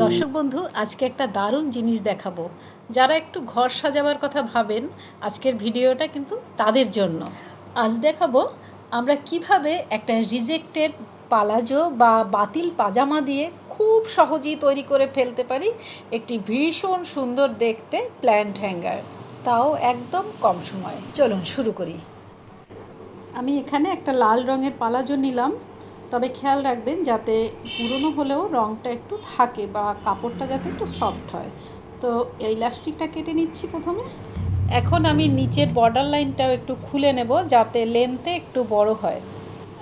দর্শক বন্ধু, আজকে একটা দারুণ জিনিস দেখাবো। যারা একটু ঘর সাজাবার কথা ভাবেন, আজকের ভিডিওটা কিন্তু তাদের জন্য। আজ দেখাবো আমরা কিভাবে একটা রিজেক্টেড পালাজো বা বাতিল পাজামা দিয়ে খুব সহজেই তৈরি করে ফেলতে পারি একটি ভীষণ সুন্দর দেখতে প্ল্যান্ট হ্যাঙ্গার, তাও একদম কম সময়ে। চলুন শুরু করি। আমি এখানে একটা লাল রঙের পালাজো নিলাম, তবে খেয়াল রাখবেন যাতে পুরনো হলেও রঙটা একটু থাকে বা কাপড়টা যাতে একটু সফট হয়। তো এই ইলাস্টিকটা কেটে নিচ্ছি প্রথমে। এখন আমি নিচের বর্ডার লাইনটাও একটু খুলে নেব যাতে লেন্থে একটু বড় হয়।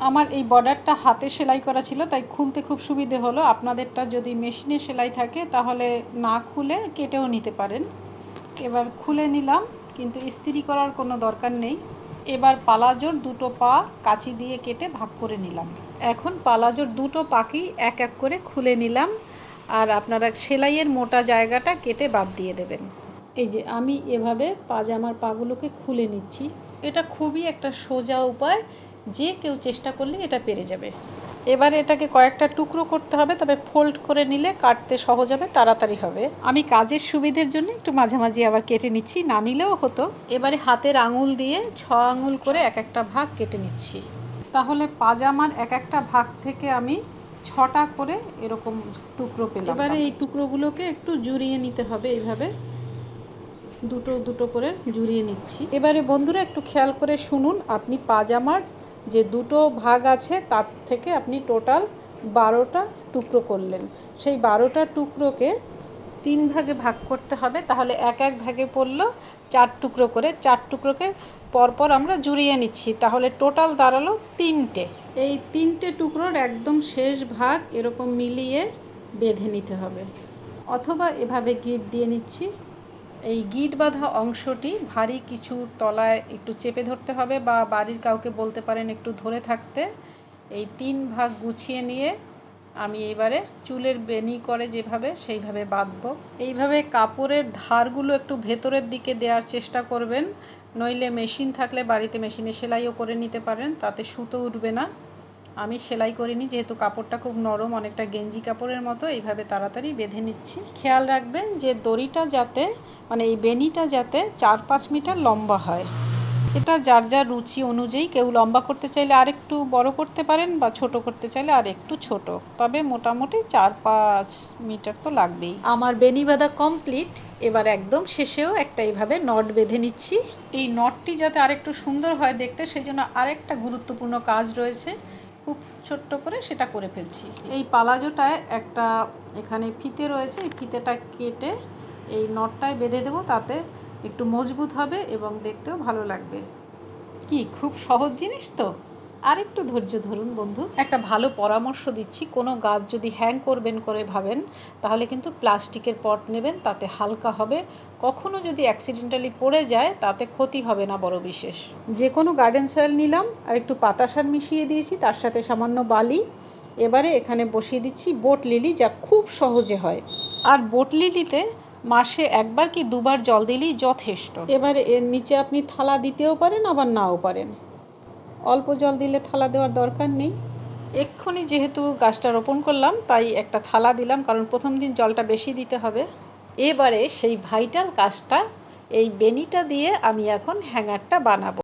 আমার এই বর্ডারটা হাতে সেলাই করা ছিল, তাই খুলতে খুব সুবিধে হলো। আপনাদেরটা যদি মেশিনে সেলাই থাকে তাহলে না খুলে কেটেও নিতে পারেন। এবার খুলে নিলাম, কিন্তু ইস্ত্রি করার কোনো দরকার নেই। এবার পালাজোর দুটো পা কাঁচি দিয়ে কেটে ভাগ করে নিলাম। এখন পালাজোর দুটো পাখি এক এক করে খুলে নিলাম, আর আপনারা সেলাইয়ের মোটা জায়গাটা কেটে বাদ দিয়ে দেবেন। এই যে আমি এভাবে পাজামার পাগুলোকে খুলে নিচ্ছি। এটা খুবই একটা সোজা উপায়, যে কেউ চেষ্টা করলে এটা পেরে যাবে। এবার এটাকে কয়েকটা টুকরো করতে হবে, তবে ফোল্ড করে নিলে কাটতে সহজ হবে, তাড়াতাড়ি হবে। আমি কাজের সুবিধের জন্য একটু মাঝামাঝি আবার কেটে নিচ্ছি, না নিলেও হতো। এবারে হাতের আঙুল দিয়ে 6 আঙুল করে এক একটা ভাগ কেটে নিচ্ছি। তাহলে পাজামার এক একটা ভাগ থেকে আমি 6টা করে এরকম টুকরো পেলাম। এবারে এই টুকরোগুলোকে একটু জুড়িয়ে নিতে হবে, এইভাবে দুটো দুটো করে জুড়িয়ে নিচ্ছি। এবারে বন্ধুরা একটু খেয়াল করে শুনুন, আপনি পাজামার যে দুটো ভাগ আছে তার থেকে আপনি টোটাল 12টা টুকরো করলেন। সেই 12টা টুকরোকে 3 ভাগে ভাগ করতে হবে, তাহলে এক এক ভাগে পড়লো 4 টুকরো করে। 4 টুকরোকে পরপর আমরা জুড়িয়ে নিচ্ছি, তাহলে টোটাল দাঁড়ালো 3টে। এই 3টে টুকরোর একদম শেষ ভাগ এরকম মিলিয়ে বেঁধে নিতে হবে, অথবা এভাবে গিট দিয়ে নিচ্ছি। এই গিট বাঁধা অংশটি ভারী কিছু তলায় একটু চেপে ধরতে হবে, বা বাড়ির কাউকে বলতে পারেন একটু ধরে থাকতে। এই 3 ভাগ গুছিয়ে নিয়ে আমি এবারে চুলের বেনি করে যেভাবে সেইভাবে বাঁধবো। এইভাবে কাপড়ের ধারগুলো একটু ভেতরের দিকে দেওয়ার চেষ্টা করবেন, নইলে মেশিন থাকলে বাড়িতে মেশিনে সেলাইও করে নিতে পারেন, তাতে সুতো উঠবে না। আমি সেলাই করিনি, যেহেতু কাপড়টা খুব নরম, অনেকটা গেঞ্জি কাপড়ের মতো। এইভাবে তাড়াতাড়ি বেঁধে নিচ্ছি। খেয়াল রাখবেন যে দড়িটা যাতে, মানে এই বেনিটা যাতে 4-5 মিটার লম্বা হয়। এটা যার যার রুচি অনুযায়ী, কেউ লম্বা করতে চাইলে আর একটু বড় করতে পারেন, বা ছোট করতে চাইলে আর একটু ছোট, তবে মোটামুটি 4-5 মিটার তো লাগবেই। আমার বেনি বাঁধা কমপ্লিট। এবার একদম শেষেও একটা এইভাবে নট বেঁধে নিচ্ছি। এই নটটি যাতে আরেকটু সুন্দর হয় দেখতে, সেই জন্য আরেকটা গুরুত্বপূর্ণ কাজ রয়েছে, খুব ছোট্ট করে সেটা করে ফেলছি। এই পালাজোটায় একটা এখানে ফিতে রয়েছে, এই ফিতেটা কেটে এই নটটায় বেঁধে দেবো, তাতে একটু মজবুত হবে এবং দেখতেও ভালো লাগবে। কি খুব সহজ জিনিস তো, আর একটু ধৈর্য ধরুন বন্ধু। একটা ভালো পরামর্শ দিচ্ছি, কোনো গাছ যদি হ্যাং করবেন করে ভাবেন, তাহলে কিন্তু প্লাস্টিকের পট নেবেন, তাতে হালকা হবে। কখনো যদি অ্যাক্সিডেন্টালি পড়ে যায় তাতে ক্ষতি হবে না বড় বিশেষ। যে কোনো গার্ডেন সয়েল নিলাম, আর একটু পাতা সার মিশিয়ে দিয়েছি, তার সাথে সামান্য বালি। এবারে এখানে বসিয়ে দিচ্ছি বোট লিলি, যা খুব সহজে হয়। আর বোট লিলিতে মাসে 1বার কি 2বার জল দিলেই যথেষ্ট। এবারে এর নিচে আপনি থালা দিতেও পারেন, আবার নাও পারেন। অল্প জল দিলে থালা দেওয়ার দরকার নেই। এক্ষুনি যেহেতু গাছটা রোপণ করলাম, তাই একটা থালা দিলাম, কারণ প্রথম দিন জলটা বেশি দিতে হবে। এবারে সেই ভাইটাল কাজটা, এই বেনিটা দিয়ে আমি এখন হ্যাঙ্গারটা বানাবো।